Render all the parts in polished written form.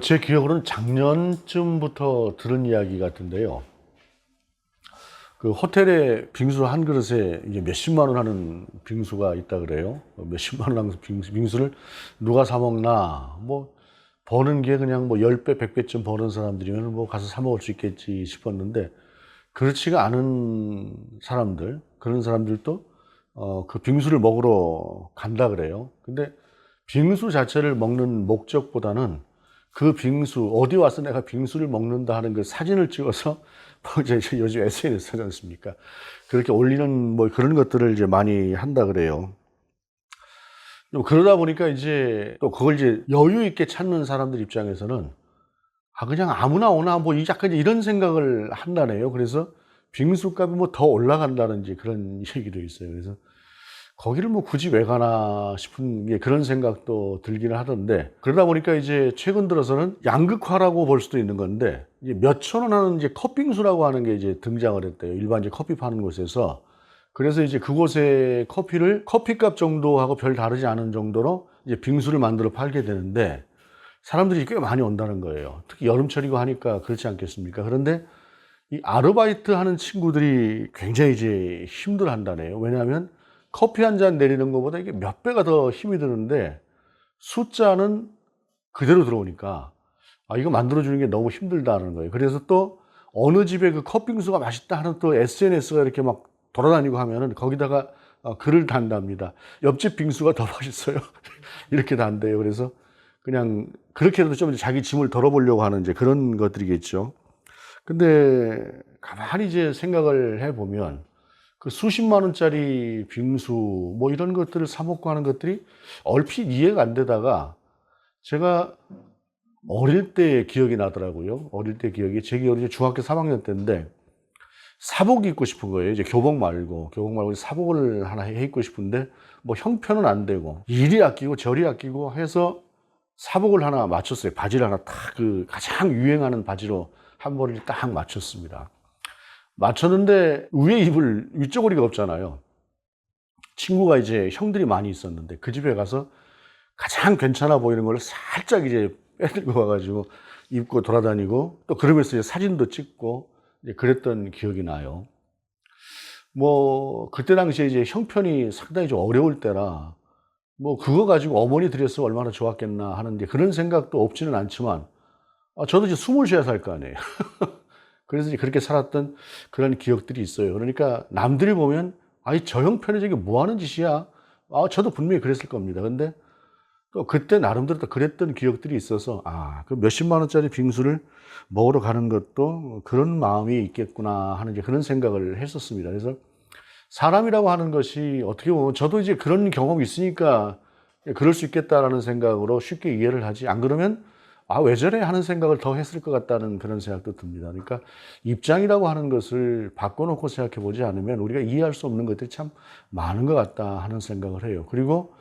제 기억으로는 작년쯤부터 들은 이야기 같은데요. 그 호텔에 빙수 한 그릇에 이제 몇십만 원 하는 빙수가 있다 그래요. 몇십만 원 하는 빙수를 누가 사 먹나? 버는 게 그냥 10배, 100배쯤 버는 사람들이면 가서 사 먹을 수 있겠지 싶었는데, 그렇지가 않은 사람들, 그런 사람들도 그 빙수를 먹으러 간다 그래요. 근데 빙수 자체를 먹는 목적보다는 그 빙수, 어디 와서 내가 빙수를 먹는다 하는 그 사진을 찍어서, 이제 요즘 SNS 하지 않습니까? 그렇게 올리는 그런 것들을 이제 많이 한다 그래요. 그러다 보니까 이제 또 그걸 이제 여유 있게 찾는 사람들 입장에서는 그냥 아무나 오나 약간 이런 생각을 한다네요. 그래서 빙수 값이 더 올라간다든지 그런 얘기도 있어요. 그래서 거기를 굳이 왜 가나 싶은 그런 생각도 들기는 하던데, 그러다 보니까 이제 최근 들어서는 양극화라고 볼 수도 있는 건데, 이제 몇천 원 하는 이제 컵빙수라고 하는 게 이제 등장을 했대요. 일반 이제 커피 파는 곳에서. 그래서 이제 그곳의 커피를 커피값 정도하고 별 다르지 않은 정도로 이제 빙수를 만들어 팔게 되는데, 사람들이 꽤 많이 온다는 거예요. 특히 여름철이고 하니까 그렇지 않겠습니까? 그런데 이 아르바이트 하는 친구들이 굉장히 이제 힘들어 한다네요. 왜냐하면 커피 한 잔 내리는 것보다 이게 몇 배가 더 힘이 드는데, 숫자는 그대로 들어오니까 이거 만들어주는 게 너무 힘들다는 거예요. 그래서 또 어느 집에 그 컵빙수가 맛있다 하는 또 SNS가 이렇게 막 돌아다니고 하면은 거기다가 글을 단답니다. 옆집 빙수가 더 맛있어요. 이렇게 단대요. 그래서 그냥 그렇게라도 좀 자기 짐을 덜어보려고 하는 이제 그런 것들이겠죠. 근데 가만히 이제 생각을 해보면 그 수십만 원짜리 빙수 이런 것들을 사 먹고 하는 것들이 얼핏 이해가 안 되다가, 제가 어릴 때 기억이 나더라고요. 어릴 때 기억이, 제 기억이 중학교 3학년 때인데 사복 입고 싶은 거예요. 이제 교복 말고 사복을 하나 해 입고 싶은데 형편은 안 되고 이리 아끼고 저리 아끼고 해서 사복을 하나 맞췄어요. 바지를 하나 딱 그 가장 유행하는 바지로 한 벌을 딱 맞췄습니다. 맞췄는데 위에 입을 윗저고리가 없잖아요. 친구가 이제 형들이 많이 있었는데 그 집에 가서 가장 괜찮아 보이는 걸 살짝 이제 빼들고 와가지고 입고 돌아다니고, 또 그러면서 이제 사진도 찍고 이제 그랬던 기억이 나요. 그때 당시에 이제 형편이 상당히 좀 어려울 때라 그거 가지고 어머니 드렸으면 얼마나 좋았겠나 하는데, 그런 생각도 없지는 않지만 저도 이제 숨을 쉬어야 살 거 아니에요. 그래서 이제 그렇게 살았던 그런 기억들이 있어요. 그러니까 남들이 보면 저 형편이 저게 뭐 하는 짓이야? 저도 분명히 그랬을 겁니다. 근데 또 그때 나름대로 또 그랬던 기억들이 있어서 그 몇십만 원짜리 빙수를 먹으러 가는 것도 그런 마음이 있겠구나 하는 이제 그런 생각을 했었습니다. 그래서 사람이라고 하는 것이 어떻게 보면 저도 이제 그런 경험이 있으니까 그럴 수 있겠다라는 생각으로 쉽게 이해를 하지, 안 그러면 왜 저래 하는 생각을 더 했을 것 같다는 그런 생각도 듭니다. 그러니까 입장이라고 하는 것을 바꿔놓고 생각해 보지 않으면 우리가 이해할 수 없는 것들이 참 많은 것 같다 하는 생각을 해요. 그리고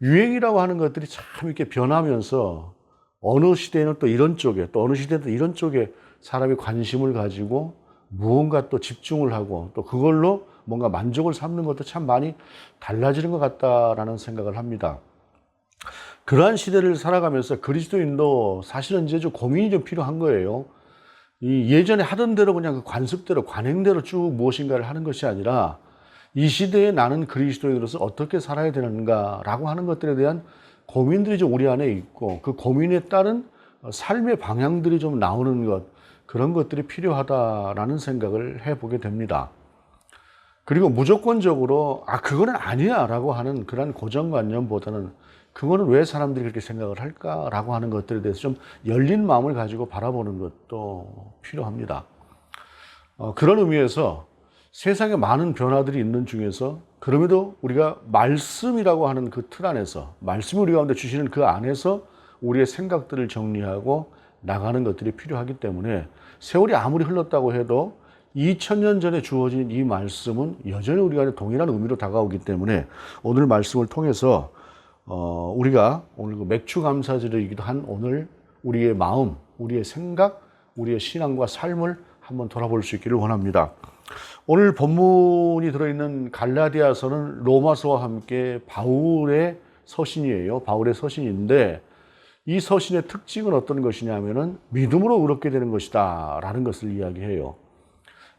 유행이라고 하는 것들이 참 이렇게 변하면서 어느 시대에는 또 이런 쪽에, 또 어느 시대에는 또 이런 쪽에 사람이 관심을 가지고 무언가 또 집중을 하고 또 그걸로 뭔가 만족을 삼는 것도 참 많이 달라지는 것 같다라는 생각을 합니다. 그러한 시대를 살아가면서 그리스도인도 사실은 이제 좀 고민이 좀 필요한 거예요. 이 예전에 하던 대로 그냥 그 관습대로, 관행대로 쭉 무엇인가를 하는 것이 아니라 이 시대에 나는 그리스도인으로서 어떻게 살아야 되는가라고 하는 것들에 대한 고민들이 좀 우리 안에 있고, 그 고민에 따른 삶의 방향들이 좀 나오는 것, 그런 것들이 필요하다라는 생각을 해보게 됩니다. 그리고 무조건적으로 그거는 아니야 라고 하는 그런 고정관념보다는 그거는 왜 사람들이 그렇게 생각을 할까라고 하는 것들에 대해서 좀 열린 마음을 가지고 바라보는 것도 필요합니다. 그런 의미에서 세상에 많은 변화들이 있는 중에서 그럼에도 우리가 말씀이라고 하는 그 틀 안에서, 말씀이 우리 가운데 주시는 그 안에서 우리의 생각들을 정리하고 나가는 것들이 필요하기 때문에 세월이 아무리 흘렀다고 해도 2000년 전에 주어진 이 말씀은 여전히 우리가 동일한 의미로 다가오기 때문에 오늘 말씀을 통해서 우리가 오늘 그 맥추감사절이기도 한 오늘 우리의 마음, 우리의 생각, 우리의 신앙과 삶을 한번 돌아볼 수 있기를 원합니다. 오늘 본문이 들어있는 갈라디아서는 로마서와 함께 바울의 서신이에요. 바울의 서신인데 이 서신의 특징은 어떤 것이냐면은 믿음으로 의롭게 되는 것이다 라는 것을 이야기해요.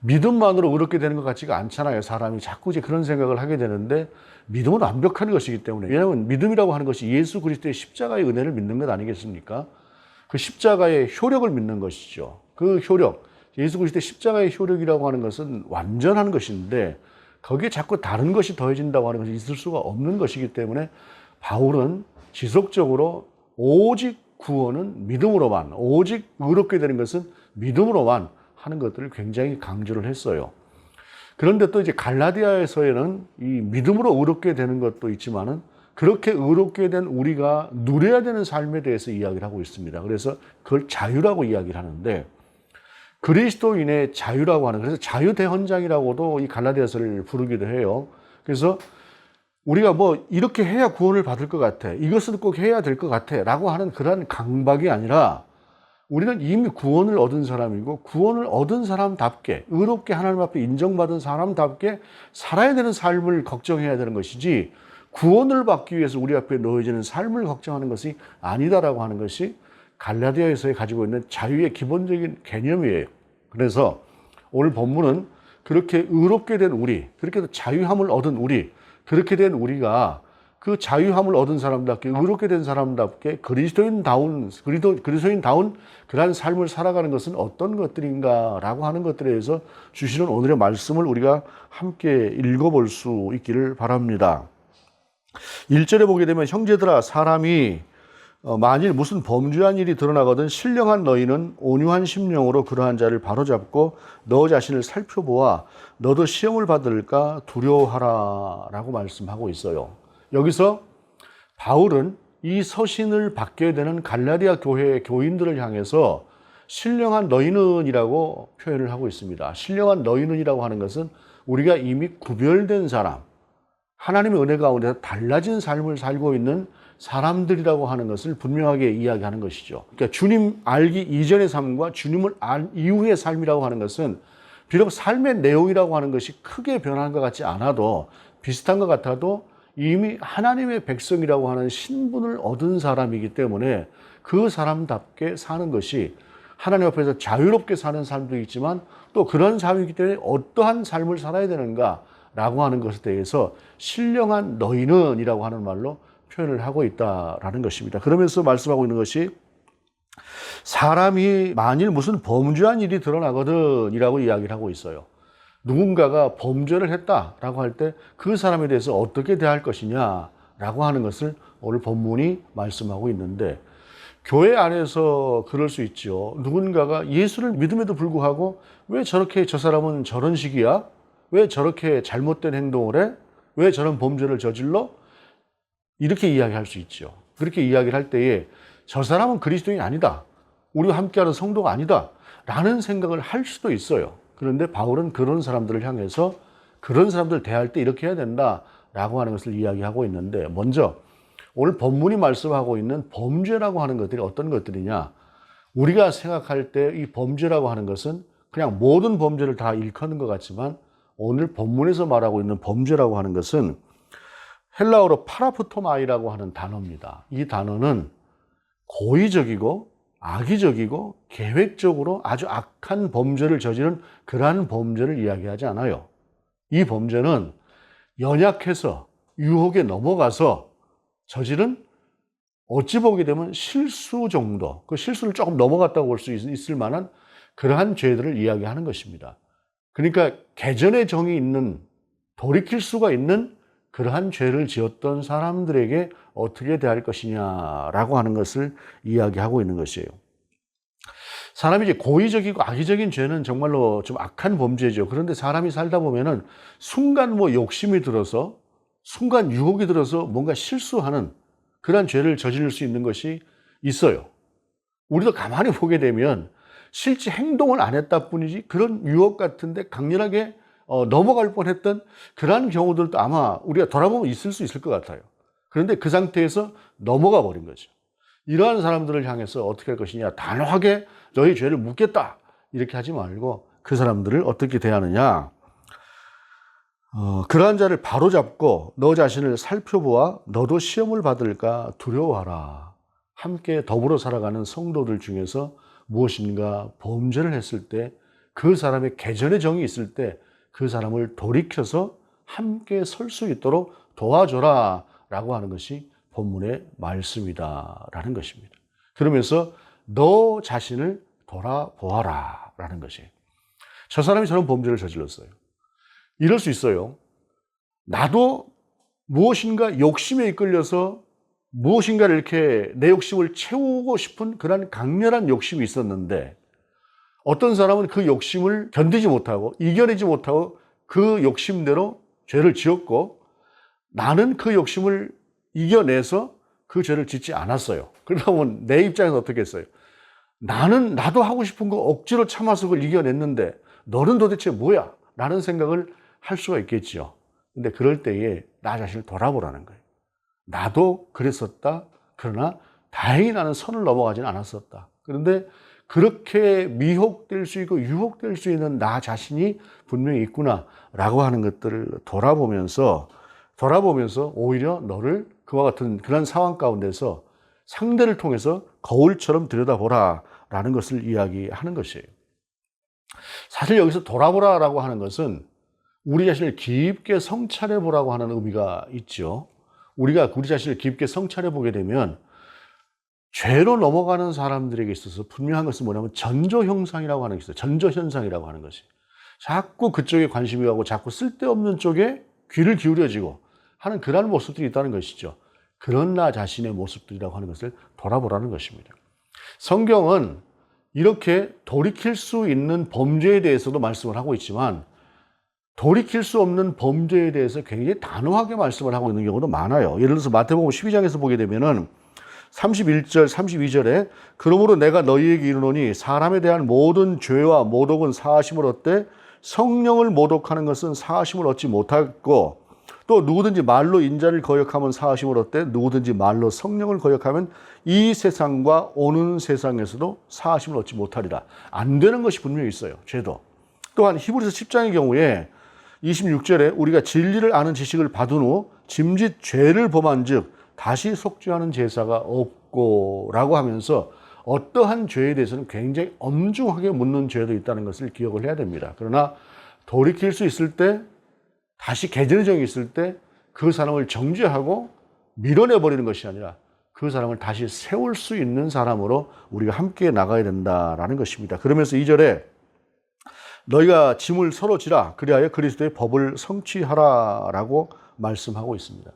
믿음만으로 의롭게 되는 것 같지가 않잖아요. 사람이 자꾸 이제 그런 생각을 하게 되는데, 믿음은 완벽한 것이기 때문에. 왜냐하면 믿음이라고 하는 것이 예수 그리스도의 십자가의 은혜를 믿는 것 아니겠습니까? 그 십자가의 효력을 믿는 것이죠. 그 효력, 예수 그리스도의 십자가의 효력이라고 하는 것은 완전한 것인데, 거기에 자꾸 다른 것이 더해진다고 하는 것이 있을 수가 없는 것이기 때문에 바울은 지속적으로 오직 구원은 믿음으로만, 오직 의롭게 되는 것은 믿음으로만 하는 것들을 굉장히 강조를 했어요. 그런데 또 이제 갈라디아에서는 이 믿음으로 의롭게 되는 것도 있지만은, 그렇게 의롭게 된 우리가 누려야 되는 삶에 대해서 이야기를 하고 있습니다. 그래서 그걸 자유라고 이야기를 하는데, 그리스도인의 자유라고 하는, 그래서 자유대헌장이라고도 이 갈라디아서를 부르기도 해요. 그래서 우리가 뭐 이렇게 해야 구원을 받을 것 같아, 이것은 꼭 해야 될 것 같아 라고 하는 그런 강박이 아니라, 우리는 이미 구원을 얻은 사람이고, 구원을 얻은 사람답게 의롭게 하나님 앞에 인정받은 사람답게 살아야 되는 삶을 걱정해야 되는 것이지, 구원을 받기 위해서 우리 앞에 놓여지는 삶을 걱정하는 것이 아니다라고 하는 것이 갈라디아에서 가지고 있는 자유의 기본적인 개념이에요. 그래서 오늘 본문은 그렇게 의롭게 된 우리, 그렇게 자유함을 얻은 우리, 그렇게 된 우리가 그 자유함을 얻은 사람답게, 의롭게 된 사람답게 그리스도인다운 그러한 삶을 살아가는 것은 어떤 것들인가라고 하는 것들에 대해서 주시는 오늘의 말씀을 우리가 함께 읽어볼 수 있기를 바랍니다. 1절에 보게 되면, 형제들아, 사람이 만일 무슨 범죄한 일이 드러나거든 신령한 너희는 온유한 심령으로 그러한 자를 바로잡고 너 자신을 살펴보아 너도 시험을 받을까 두려워하라 라고 말씀하고 있어요. 여기서 바울은 이 서신을 받게 되는 갈라디아 교회의 교인들을 향해서 신령한 너희는 이라고 표현을 하고 있습니다. 신령한 너희는 이라고 하는 것은 우리가 이미 구별된 사람, 하나님의 은혜 가운데서 달라진 삶을 살고 있는 사람들이라고 하는 것을 분명하게 이야기하는 것이죠. 그러니까 주님 알기 이전의 삶과 주님을 알 이후의 삶이라고 하는 것은 비록 삶의 내용이라고 하는 것이 크게 변한 것 같지 않아도, 비슷한 것 같아도 이미 하나님의 백성이라고 하는 신분을 얻은 사람이기 때문에 그 사람답게 사는 것이, 하나님 앞에서 자유롭게 사는 삶도 있지만 또 그런 삶이기 때문에 어떠한 삶을 살아야 되는가라고 하는 것에 대해서 신령한 너희는 이라고 하는 말로 표현을 하고 있다라는 것입니다. 그러면서 말씀하고 있는 것이, 사람이 만일 무슨 범죄한 일이 드러나거든 이라고 이야기를 하고 있어요. 누군가가 범죄를 했다라고 할 때 그 사람에 대해서 어떻게 대할 것이냐라고 하는 것을 오늘 본문이 말씀하고 있는데, 교회 안에서 그럴 수 있죠. 누군가가 예수를 믿음에도 불구하고 왜 저렇게 저 사람은 저런 식이야? 왜 저렇게 잘못된 행동을 해? 왜 저런 범죄를 저질러? 이렇게 이야기할 수 있죠. 그렇게 이야기를 할 때에 저 사람은 그리스도인이 아니다, 우리와 함께하는 성도가 아니다 라는 생각을 할 수도 있어요. 그런데 바울은 그런 사람들을 향해서 그런 사람들 대할 때 이렇게 해야 된다라고 하는 것을 이야기하고 있는데, 먼저 오늘 본문이 말씀하고 있는 범죄라고 하는 것들이 어떤 것들이냐, 우리가 생각할 때 이 범죄라고 하는 것은 그냥 모든 범죄를 다 일컫는 것 같지만, 오늘 본문에서 말하고 있는 범죄라고 하는 것은 헬라어로 파라프토마이라고 하는 단어입니다. 이 단어는 고의적이고 악의적이고 계획적으로 아주 악한 범죄를 저지른 그러한 범죄를 이야기하지 않아요. 이 범죄는 연약해서 유혹에 넘어가서 저지른, 어찌 보게 되면 실수 정도, 그 실수를 조금 넘어갔다고 볼 수 있을 만한 그러한 죄들을 이야기하는 것입니다. 그러니까 개전의 정이 있는, 돌이킬 수가 있는 그러한 죄를 지었던 사람들에게 어떻게 대할 것이냐라고 하는 것을 이야기하고 있는 것이에요. 사람이 이제 고의적이고 악의적인 죄는 정말로 좀 악한 범죄죠. 그런데 사람이 살다 보면은 순간 욕심이 들어서, 순간 유혹이 들어서 뭔가 실수하는 그러한 죄를 저지를 수 있는 것이 있어요. 우리도 가만히 보게 되면 실제 행동을 안 했다 뿐이지 그런 유혹 같은데 강렬하게 넘어갈 뻔했던 그러한 경우들도 아마 우리가 돌아보면 있을 수 있을 것 같아요. 그런데 그 상태에서 넘어가 버린 거죠. 이러한 사람들을 향해서 어떻게 할 것이냐, 단호하게 너희 죄를 묻겠다 이렇게 하지 말고 그 사람들을 어떻게 대하느냐, 그러한 자를 바로잡고 너 자신을 살펴보아 너도 시험을 받을까 두려워하라. 함께 더불어 살아가는 성도들 중에서 무엇인가 범죄를 했을 때 그 사람의 개전의 정이 있을 때 그 사람을 돌이켜서 함께 설 수 있도록 도와줘라 라고 하는 것이 본문의 말씀이다 라는 것입니다. 그러면서 너 자신을 돌아보아라 라는 것이에요. 저 사람이 저런 범죄를 저질렀어요. 이럴 수 있어요. 나도 무엇인가 욕심에 이끌려서 무엇인가를 이렇게 내 욕심을 채우고 싶은 그런 강렬한 욕심이 있었는데 어떤 사람은 그 욕심을 견디지 못하고 이겨내지 못하고 그 욕심대로 죄를 지었고 나는 그 욕심을 이겨내서 그 죄를 짓지 않았어요. 그러다 보면 내 입장에서 어떻게 했어요? 나도 하고 싶은 거 억지로 참아서 그걸 이겨냈는데 너는 도대체 뭐야? 라는 생각을 할 수가 있겠지요. 근데 그럴 때에 나 자신을 돌아보라는 거예요. 나도 그랬었다. 그러나 다행히 나는 선을 넘어가지는 않았었다. 그런데 그렇게 미혹될 수 있고 유혹될 수 있는 나 자신이 분명히 있구나라고 하는 것들을 돌아보면서 오히려 너를 그와 같은 그런 상황 가운데서 상대를 통해서 거울처럼 들여다보라라는 것을 이야기하는 것이에요. 사실 여기서 돌아보라라고 하는 것은 우리 자신을 깊게 성찰해 보라고 하는 의미가 있죠. 우리가 우리 자신을 깊게 성찰해 보게 되면 죄로 넘어가는 사람들에게 있어서 분명한 것은 뭐냐면 전조 현상이라고 하는 게 있어요. 전조 현상이라고 하는 것이. 자꾸 그쪽에 관심이 가고 자꾸 쓸데없는 쪽에 귀를 기울여지고 하는 그런 모습들이 있다는 것이죠. 그런 나 자신의 모습들이라고 하는 것을 돌아보라는 것입니다. 성경은 이렇게 돌이킬 수 있는 범죄에 대해서도 말씀을 하고 있지만 돌이킬 수 없는 범죄에 대해서 굉장히 단호하게 말씀을 하고 있는 경우도 많아요. 예를 들어서 마태복음 12장에서 보게 되면은 31절, 32절에 그러므로 내가 너희에게 이르노니 사람에 대한 모든 죄와 모독은 사하심을 얻되 성령을 모독하는 것은 사하심을 얻지 못하고 또 누구든지 말로 인자를 거역하면 사하심을 얻되 누구든지 말로 성령을 거역하면 이 세상과 오는 세상에서도 사하심을 얻지 못하리라. 안 되는 것이 분명히 있어요. 죄도. 또한 히브리서 10장의 경우에 26절에 우리가 진리를 아는 지식을 받은 후 짐짓 죄를 범한 즉 다시 속죄하는 제사가 없고 라고 하면서 어떠한 죄에 대해서는 굉장히 엄중하게 묻는 죄도 있다는 것을 기억을 해야 됩니다. 그러나 돌이킬 수 있을 때 다시 개전의 정이 있을 때 그 사람을 정죄하고 밀어내버리는 것이 아니라 그 사람을 다시 세울 수 있는 사람으로 우리가 함께 나가야 된다라는 것입니다. 그러면서 2절에 너희가 짐을 서로 지라 그리하여 그리스도의 법을 성취하라라고 말씀하고 있습니다.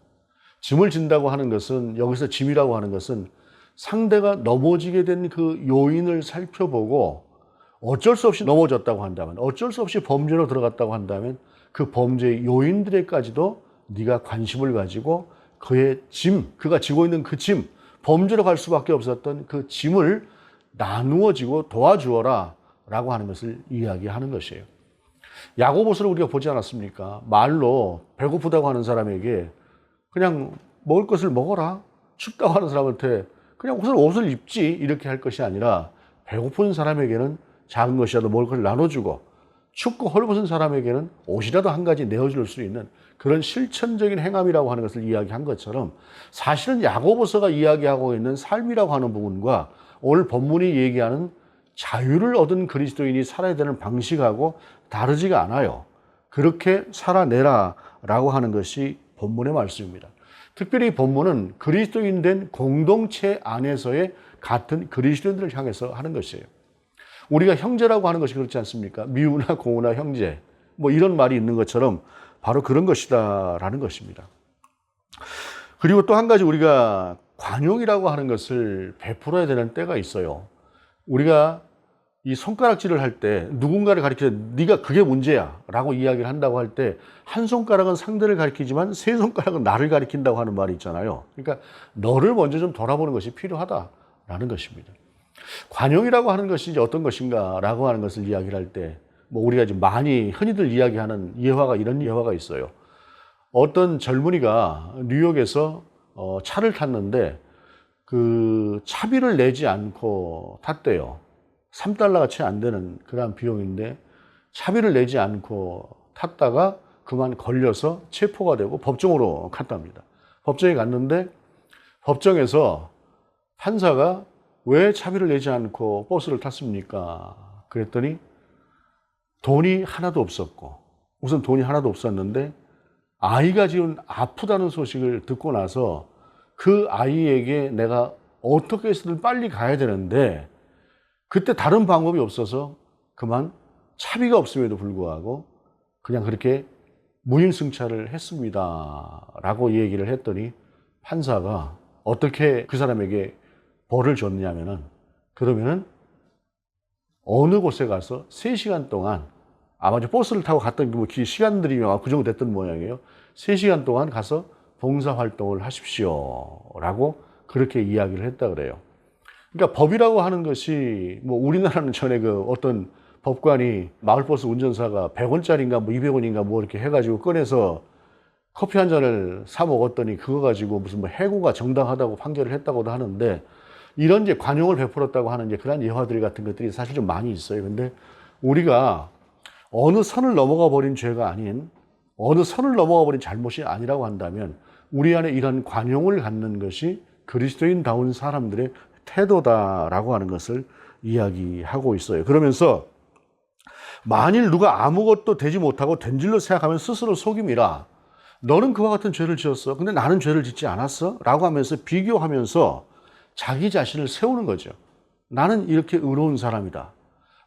짐을 진다고 하는 것은 여기서 짐이라고 하는 것은 상대가 넘어지게 된 그 요인을 살펴보고 어쩔 수 없이 넘어졌다고 한다면 어쩔 수 없이 범죄로 들어갔다고 한다면 그 범죄의 요인들에까지도 네가 관심을 가지고 그의 짐, 그가 지고 있는 그 짐, 범죄로 갈 수밖에 없었던 그 짐을 나누어지고 도와주어라 라고 하는 것을 이야기하는 것이에요. 야고보서를 우리가 보지 않았습니까? 말로 배고프다고 하는 사람에게 그냥 먹을 것을 먹어라. 춥다고 하는 사람한테 그냥 옷을 입지 이렇게 할 것이 아니라 배고픈 사람에게는 작은 것이라도 먹을 것을 나눠주고 춥고 헐벗은 사람에게는 옷이라도 한 가지 내어줄 수 있는 그런 실천적인 행함이라고 하는 것을 이야기한 것처럼 사실은 야고보서가 이야기하고 있는 삶이라고 하는 부분과 오늘 본문이 얘기하는 자유를 얻은 그리스도인이 살아야 되는 방식하고 다르지가 않아요. 그렇게 살아내라 라고 하는 것이 본문의 말씀입니다. 특별히 본문은 그리스도인 된 공동체 안에서의 같은 그리스도인들을 향해서 하는 것이에요. 우리가 형제라고 하는 것이 그렇지 않습니까? 미우나 고우나 형제 뭐 이런 말이 있는 것처럼 바로 그런 것이다 라는 것입니다. 그리고 또 한 가지 우리가 관용이라고 하는 것을 베풀어야 되는 때가 있어요. 우리가 이 손가락질을 할 때 누군가를 가리켜 네가 그게 문제야 라고 이야기를 한다고 할 때 한 손가락은 상대를 가리키지만 세 손가락은 나를 가리킨다고 하는 말이 있잖아요. 그러니까 너를 먼저 좀 돌아보는 것이 필요하다라는 것입니다. 관용이라고 하는 것이 이제 어떤 것인가 라고 하는 것을 이야기를 할 때 뭐 우리가 지금 많이 흔히들 이야기하는 예화가 이런 예화가 있어요. 어떤 젊은이가 뉴욕에서 차를 탔는데 그 차비를 내지 않고 탔대요. 3달러가 채 안 되는 그런 비용인데 차비를 내지 않고 탔다가 그만 걸려서 체포가 되고 법정으로 갔답니다. 법정에 갔는데 법정에서 판사가 왜 차비를 내지 않고 버스를 탔습니까? 그랬더니 돈이 하나도 없었고, 우선 돈이 하나도 없었는데 아이가 지금 아프다는 소식을 듣고 나서 그 아이에게 내가 어떻게 해서든 빨리 가야 되는데 그때 다른 방법이 없어서 그만 차비가 없음에도 불구하고 그냥 그렇게 무임승차를 했습니다 라고 얘기를 했더니 판사가 어떻게 그 사람에게 벌을 줬냐면은, 그러면은 어느 곳에 가서 3시간 동안, 아마 버스를 타고 갔던 뭐 시간들이 그 정도 됐던 모양이에요. 3시간 동안 가서 봉사활동을 하십시오 라고 그렇게 이야기를 했다 그래요. 그러니까 법이라고 하는 것이, 뭐 우리나라는 전에 그 어떤 법관이 마을버스 운전사가 100원짜리인가 뭐 200원인가 뭐 이렇게 해가지고 꺼내서 커피 한 잔을 사 먹었더니 그거 가지고 무슨 뭐 해고가 정당하다고 판결을 했다고도 하는데, 이런 이제 관용을 베풀었다고 하는 이제 그런 예화들 같은 것들이 사실 좀 많이 있어요. 근데 우리가 어느 선을 넘어가 버린 죄가 아닌, 어느 선을 넘어가 버린 잘못이 아니라고 한다면 우리 안에 이런 관용을 갖는 것이 그리스도인다운 사람들의 태도다라고 하는 것을 이야기하고 있어요. 그러면서 만일 누가 아무것도 되지 못하고 된 줄로 생각하면 스스로 속임이라. 너는 그와 같은 죄를 지었어. 근데 나는 죄를 짓지 않았어? 라고 하면서 비교하면서 자기 자신을 세우는 거죠. 나는 이렇게 의로운 사람이다.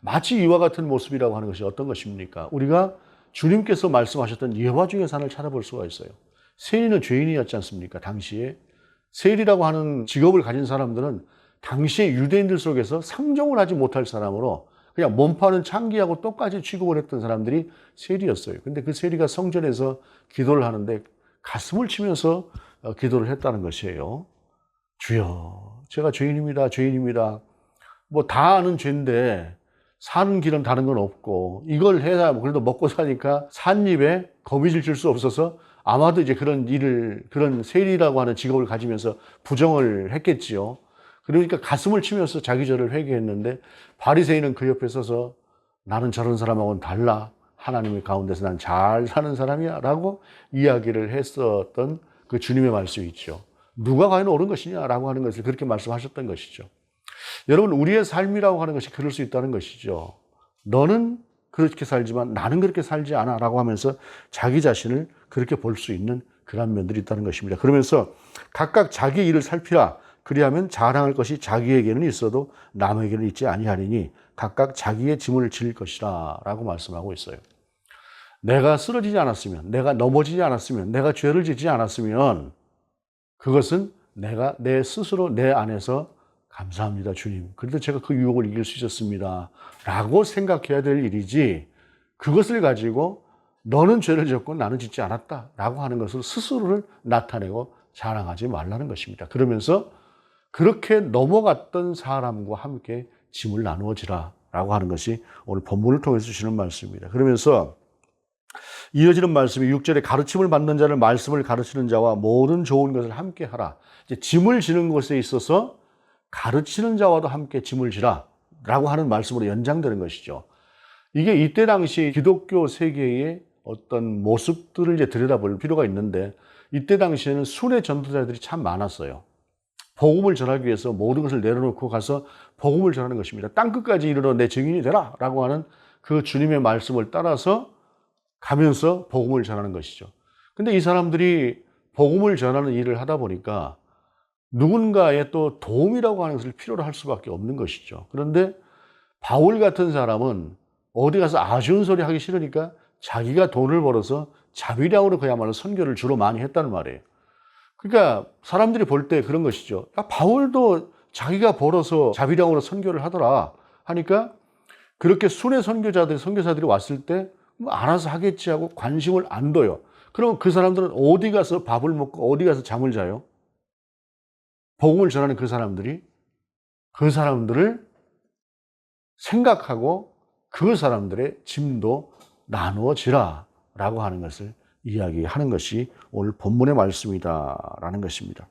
마치 이와 같은 모습이라고 하는 것이 어떤 것입니까? 우리가 주님께서 말씀하셨던 예화 중의 산을 찾아볼 수가 있어요. 세리는 죄인이었지 않습니까? 당시에. 세리라고 하는 직업을 가진 사람들은 당시에 유대인들 속에서 상종을 하지 못할 사람으로 그냥 몸 파는 창기하고 똑같이 취급을 했던 사람들이 세리였어요. 근데 그 세리가 성전에서 기도를 하는데 가슴을 치면서 기도를 했다는 것이에요. 주여, 제가 죄인입니다. 죄인입니다. 뭐 다 아는 죄인데 사는 길은 다른 건 없고 이걸 해야 그래도 먹고 사니까 삿입에 거미줄 줄 수 없어서 아마도 이제 그런 일을, 그런 세리라고 하는 직업을 가지면서 부정을 했겠지요. 그러니까 가슴을 치면서 자기 죄를 회개했는데 바리새인은 그 옆에 서서 나는 저런 사람하고는 달라. 하나님의 가운데서 난 잘 사는 사람이야 라고 이야기를 했었던 그 주님의 말씀이 있죠. 누가 과연 옳은 것이냐라고 하는 것을 그렇게 말씀하셨던 것이죠. 여러분, 우리의 삶이라고 하는 것이 그럴 수 있다는 것이죠. 너는 그렇게 살지만 나는 그렇게 살지 않아 라고 하면서 자기 자신을 그렇게 볼 수 있는 그런 면들이 있다는 것입니다. 그러면서 각각 자기 일을 살피라. 그리하면 자랑할 것이 자기에게는 있어도 남에게는 있지 아니하리니 각각 자기의 짐을 질 것이라 라고 말씀하고 있어요. 내가 쓰러지지 않았으면, 내가 넘어지지 않았으면, 내가 죄를 짓지 않았으면 그것은 내가 내 스스로 내 안에서 감사합니다 주님, 그래도 제가 그 유혹을 이길 수 있었습니다 라고 생각해야 될 일이지, 그것을 가지고 너는 죄를 짓고 나는 짓지 않았다 라고 하는 것을 스스로를 나타내고 자랑하지 말라는 것입니다. 그러면서 그렇게 넘어갔던 사람과 함께 짐을 나누어지라 라고 하는 것이 오늘 본문을 통해서 주시는 말씀입니다. 그러면서 이어지는 말씀이 6절에 가르침을 받는 자를 말씀을 가르치는 자와 모든 좋은 것을 함께 하라. 이제 짐을 지는 것에 있어서 가르치는 자와도 함께 짐을 지라 라고 하는 말씀으로 연장되는 것이죠. 이게 이때 당시 기독교 세계의 어떤 모습들을 이제 들여다볼 필요가 있는데, 이때 당시에는 순회 전도자들이 참 많았어요. 복음을 전하기 위해서 모든 것을 내려놓고 가서 복음을 전하는 것입니다. 땅끝까지 이르러 내 증인이 되라 라고 하는 그 주님의 말씀을 따라서 가면서 복음을 전하는 것이죠. 근데 이 사람들이 복음을 전하는 일을 하다 보니까 누군가의 또 도움이라고 하는 것을 필요로 할 수밖에 없는 것이죠. 그런데 바울 같은 사람은 어디 가서 아쉬운 소리 하기 싫으니까 자기가 돈을 벌어서 자비량으로 그야말로 선교를 주로 많이 했다는 말이에요. 그러니까 사람들이 볼 때 그런 것이죠. 야, 바울도 자기가 벌어서 자비량으로 선교를 하더라 하니까 그렇게 순회 선교자들이, 선교사들이 왔을 때 뭐 알아서 하겠지 하고 관심을 안 둬요. 그럼 그 사람들은 어디 가서 밥을 먹고 어디 가서 잠을 자요? 복음을 전하는 그 사람들이 그 사람들을 생각하고 그 사람들의 짐도 나누어지라 라고 하는 것을 이야기하는 것이 오늘 본문의 말씀이다라는 것입니다.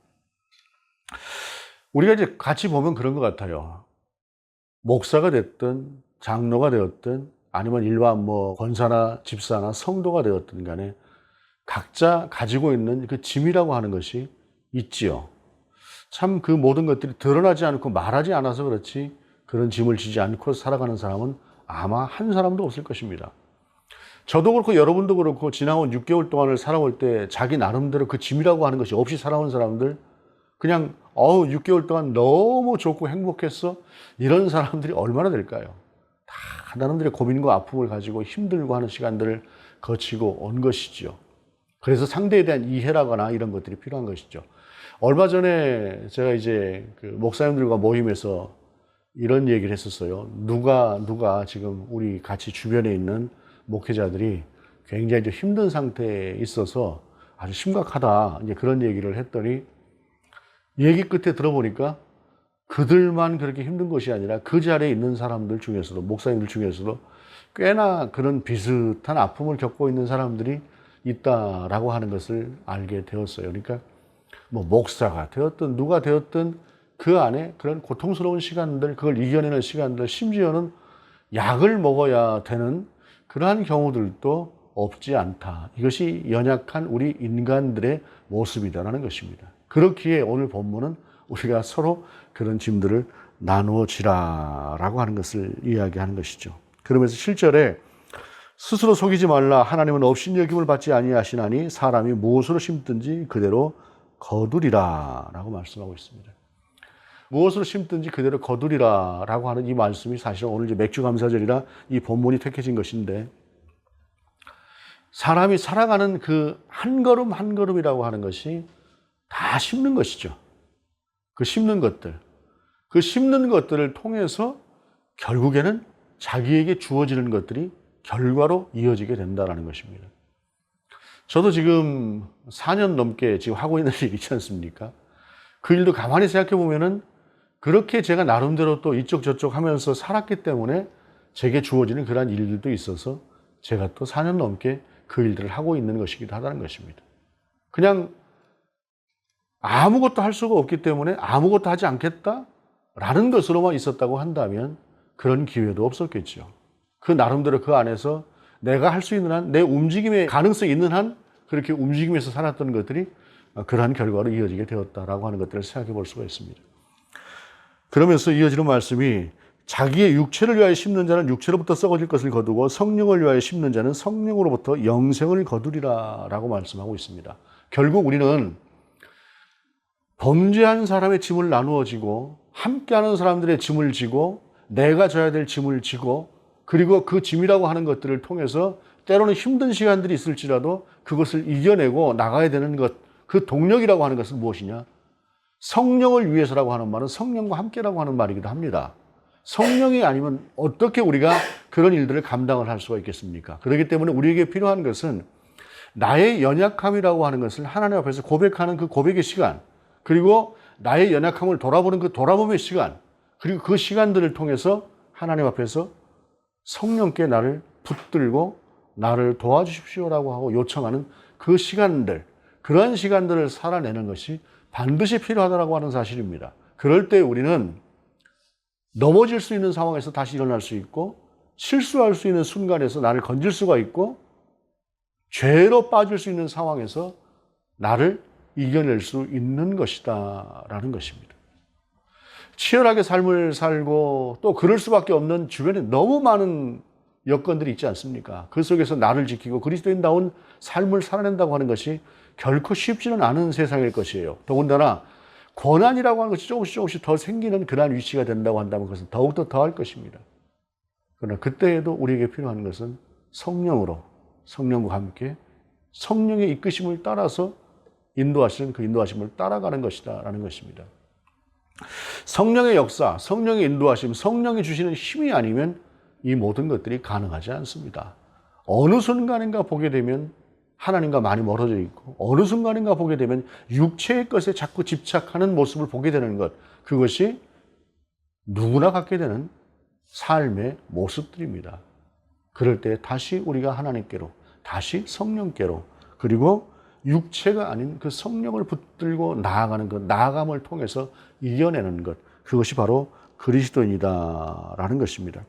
우리가 이제 같이 보면 그런 것 같아요. 목사가 됐든 장로가 되었든 아니면 일반 뭐 권사나 집사나 성도가 되었든 간에 각자 가지고 있는 그 짐이라고 하는 것이 있지요. 참 그 모든 것들이 드러나지 않고 말하지 않아서 그렇지 그런 짐을 지지 않고 살아가는 사람은 아마 한 사람도 없을 것입니다. 저도 그렇고 여러분도 그렇고 지나온 6개월 동안을 살아올 때 자기 나름대로 그 짐이라고 하는 것이 없이 살아온 사람들, 그냥 6개월 동안 너무 좋고 행복했어, 이런 사람들이 얼마나 될까요? 다 나름대로 고민과 아픔을 가지고 힘들고 하는 시간들을 거치고 온 것이죠. 그래서 상대에 대한 이해라거나 이런 것들이 필요한 것이죠. 얼마 전에 제가 이제 그 목사님들과 모임에서 이런 얘기를 했었어요. 누가 지금 우리 같이 주변에 있는 목회자들이 굉장히 좀 힘든 상태에 있어서 아주 심각하다, 이제 그런 얘기를 했더니, 얘기 끝에 들어보니까 그들만 그렇게 힘든 것이 아니라 그 자리에 있는 사람들 중에서도, 목사님들 중에서도 꽤나 그런 비슷한 아픔을 겪고 있는 사람들이 있다라고 하는 것을 알게 되었어요. 그러니까 뭐 목사가 되었든 누가 되었든 그 안에 그런 고통스러운 시간들, 그걸 이겨내는 시간들, 심지어는 약을 먹어야 되는 그러한 경우들도 없지 않다. 이것이 연약한 우리 인간들의 모습이다라는 것입니다. 그렇기에 오늘 본문은 우리가 서로 그런 짐들을 나누어지라라고 하는 것을 이야기하는 것이죠. 그러면서 7절에 스스로 속이지 말라. 하나님은 업신여김을 받지 아니하시나니 사람이 무엇으로 심든지 그대로 거두리라 라고 말씀하고 있습니다. 무엇으로 심든지 그대로 거두리라 라고 하는 이 말씀이 사실은 오늘 이제 맥주감사절이라 이 본문이 택해진 것인데, 사람이 살아가는 그 한 걸음 한 걸음이라고 하는 것이 다 심는 것이죠. 그 심는 것들을 통해서 결국에는 자기에게 주어지는 것들이 결과로 이어지게 된다는 것입니다. 저도 지금 4년 넘게 지금 하고 있는 일이 있지 않습니까? 그 일도 가만히 생각해 보면은 그렇게 제가 나름대로 또 이쪽 저쪽 하면서 살았기 때문에 제게 주어지는 그러한 일들도 있어서 제가 또 4년 넘게 그 일들을 하고 있는 것이기도 하다는 것입니다. 그냥 아무것도 할 수가 없기 때문에 아무것도 하지 않겠다라는 것으로만 있었다고 한다면 그런 기회도 없었겠죠. 그 나름대로 그 안에서 내가 할 수 있는 한, 내 움직임의 가능성이 있는 한 그렇게 움직이면서 살았던 것들이 그러한 결과로 이어지게 되었다라고 하는 것들을 생각해 볼 수가 있습니다. 그러면서 이어지는 말씀이 자기의 육체를 위하여 심는 자는 육체로부터 썩어질 것을 거두고 성령을 위하여 심는 자는 성령으로부터 영생을 거두리라 라고 말씀하고 있습니다. 결국 우리는 범죄한 사람의 짐을 나누어지고 함께하는 사람들의 짐을 지고 내가 져야 될 짐을 지고, 그리고 그 짐이라고 하는 것들을 통해서 때로는 힘든 시간들이 있을지라도 그것을 이겨내고 나가야 되는 것, 그 동력이라고 하는 것은 무엇이냐? 성령을 위해서라고 하는 말은 성령과 함께라고 하는 말이기도 합니다. 성령이 아니면 어떻게 우리가 그런 일들을 감당을 할 수가 있겠습니까? 그렇기 때문에 우리에게 필요한 것은 나의 연약함이라고 하는 것을 하나님 앞에서 고백하는 그 고백의 시간, 그리고 나의 연약함을 돌아보는 그 돌아봄의 시간, 그리고 그 시간들을 통해서 하나님 앞에서 성령께 나를 붙들고 나를 도와주십시오라고 하고 요청하는 그 시간들, 그러한 시간들을 살아내는 것이 반드시 필요하다고 하는 사실입니다. 그럴 때 우리는 넘어질 수 있는 상황에서 다시 일어날 수 있고, 실수할 수 있는 순간에서 나를 건질 수가 있고, 죄로 빠질 수 있는 상황에서 나를 이겨낼 수 있는 것이다 라는 것입니다. 치열하게 삶을 살고 또 그럴 수밖에 없는 주변에 너무 많은 여건들이 있지 않습니까? 그 속에서 나를 지키고 그리스도인다운 삶을 살아낸다고 하는 것이 결코 쉽지는 않은 세상일 것이에요. 더군다나 고난이라고 하는 것이 조금씩 더 생기는 그러한 위치가 된다고 한다면 그것은 더욱더 더할 것입니다. 그러나 그때에도 우리에게 필요한 것은 성령과 함께 성령의 이끄심을 따라서 인도하시는 그 인도하심을 따라가는 것이다 라는 것입니다. 성령의 역사, 성령의 인도하심, 성령이 주시는 힘이 아니면 이 모든 것들이 가능하지 않습니다. 어느 순간인가 보게 되면 하나님과 많이 멀어져 있고, 어느 순간인가 보게 되면 육체의 것에 자꾸 집착하는 모습을 보게 되는 것, 그것이 누구나 갖게 되는 삶의 모습들입니다. 그럴 때 다시 우리가 하나님께로, 다시 성령께로, 그리고 육체가 아닌 그 성령을 붙들고 나아가는 것, 나아감을 통해서 이겨내는 것, 그것이 바로 그리스도인이다라는 것입니다.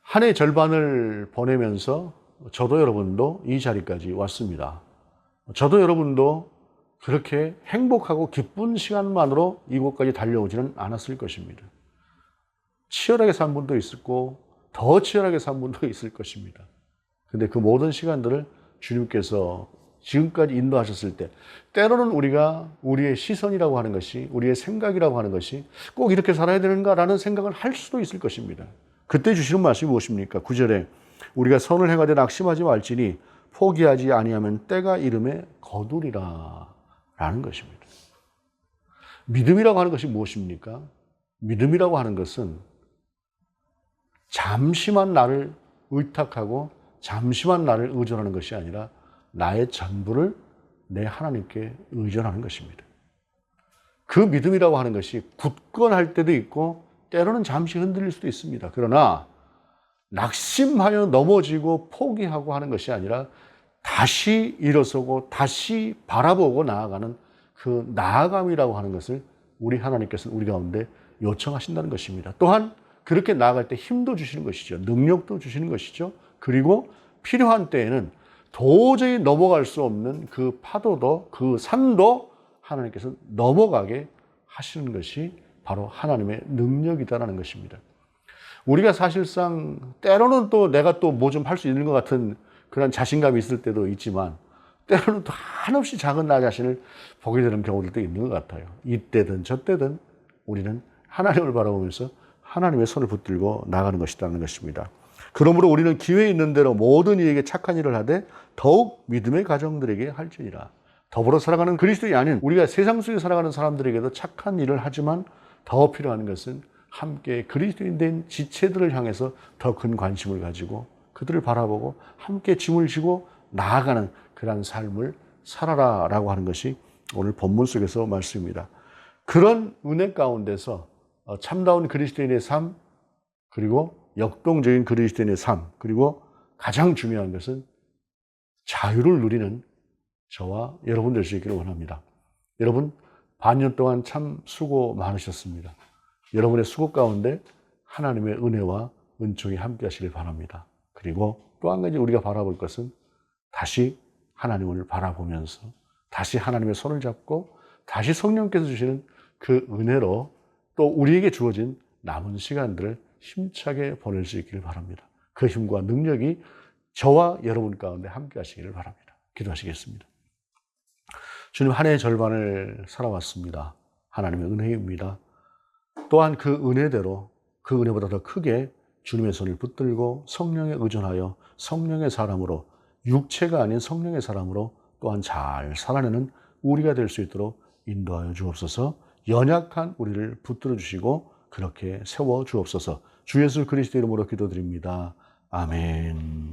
한 해 절반을 보내면서 저도 여러분도 이 자리까지 왔습니다. 저도 여러분도 그렇게 행복하고 기쁜 시간만으로 이곳까지 달려오지는 않았을 것입니다. 치열하게 산 분도 있었고 더 치열하게 산 분도 있을 것입니다. 근데 그 모든 시간들을 주님께서 지금까지 인도하셨을 때 때로는 우리가 우리의 시선이라고 하는 것이, 우리의 생각이라고 하는 것이 꼭 이렇게 살아야 되는가라는 생각을 할 수도 있을 것입니다. 그때 주시는 말씀이 무엇입니까? 9절에 우리가 선을 행하되 낙심하지 말지니 포기하지 아니하면 때가 이름에 거두리라 라는 것입니다. 믿음이라고 하는 것이 무엇입니까? 믿음이라고 하는 것은 잠시만 나를 의탁하고 잠시만 나를 의존하는 것이 아니라 나의 전부를 내 하나님께 의존하는 것입니다. 그 믿음이라고 하는 것이 굳건할 때도 있고 때로는 잠시 흔들릴 수도 있습니다. 그러나 낙심하여 넘어지고 포기하고 하는 것이 아니라 다시 일어서고 다시 바라보고 나아가는 그 나아감이라고 하는 것을 우리 하나님께서는 우리 가운데 요청하신다는 것입니다. 또한 그렇게 나아갈 때 힘도 주시는 것이죠. 능력도 주시는 것이죠. 그리고 필요한 때에는 도저히 넘어갈 수 없는 그 파도도, 그 산도 하나님께서 넘어가게 하시는 것이 바로 하나님의 능력이다라는 것입니다. 우리가 사실상 때로는 또 내가 또 뭐 좀 할 수 있는 것 같은 그런 자신감이 있을 때도 있지만 때로는 또 한없이 작은 나 자신을 보게 되는 경우들도 있는 것 같아요. 이때든 저때든 우리는 하나님을 바라보면서 하나님의 손을 붙들고 나가는 것이라는 것입니다. 그러므로 우리는 기회 있는 대로 모든 이에게 착한 일을 하되 더욱 믿음의 가정들에게 할지니라. 더불어 살아가는 그리스도인이 아닌 우리가 세상 속에 살아가는 사람들에게도 착한 일을 하지만 더 필요한 것은 함께 그리스도인 된 지체들을 향해서 더 큰 관심을 가지고 그들을 바라보고 함께 짐을 지고 나아가는 그런 삶을 살아라라고 하는 것이 오늘 본문 속에서 말씀입니다. 그런 은혜 가운데서 참다운 그리스도인의 삶, 그리고 역동적인 그리스도인의 삶, 그리고 가장 중요한 것은 자유를 누리는 저와 여러분 될 수 있기를 원합니다. 여러분, 반년 동안 참 수고 많으셨습니다. 여러분의 수고 가운데 하나님의 은혜와 은총이 함께 하시길 바랍니다. 그리고 또 한 가지 우리가 바라볼 것은 다시 하나님을 바라보면서 다시 하나님의 손을 잡고 다시 성령께서 주시는 그 은혜로 또 우리에게 주어진 남은 시간들을 힘차게 보낼 수 있기를 바랍니다. 그 힘과 능력이 저와 여러분 가운데 함께 하시기를 바랍니다. 기도하시겠습니다. 주님, 한 해의 절반을 살아왔습니다. 하나님의 은혜입니다. 또한 그 은혜대로 그 은혜보다 더 크게 주님의 손을 붙들고 성령에 의존하여 성령의 사람으로, 육체가 아닌 성령의 사람으로 또한 잘 살아내는 우리가 될 수 있도록 인도하여 주옵소서. 연약한 우리를 붙들어 주시고 그렇게 세워 주옵소서. 주 예수 그리스도 이름으로 기도드립니다. 아멘.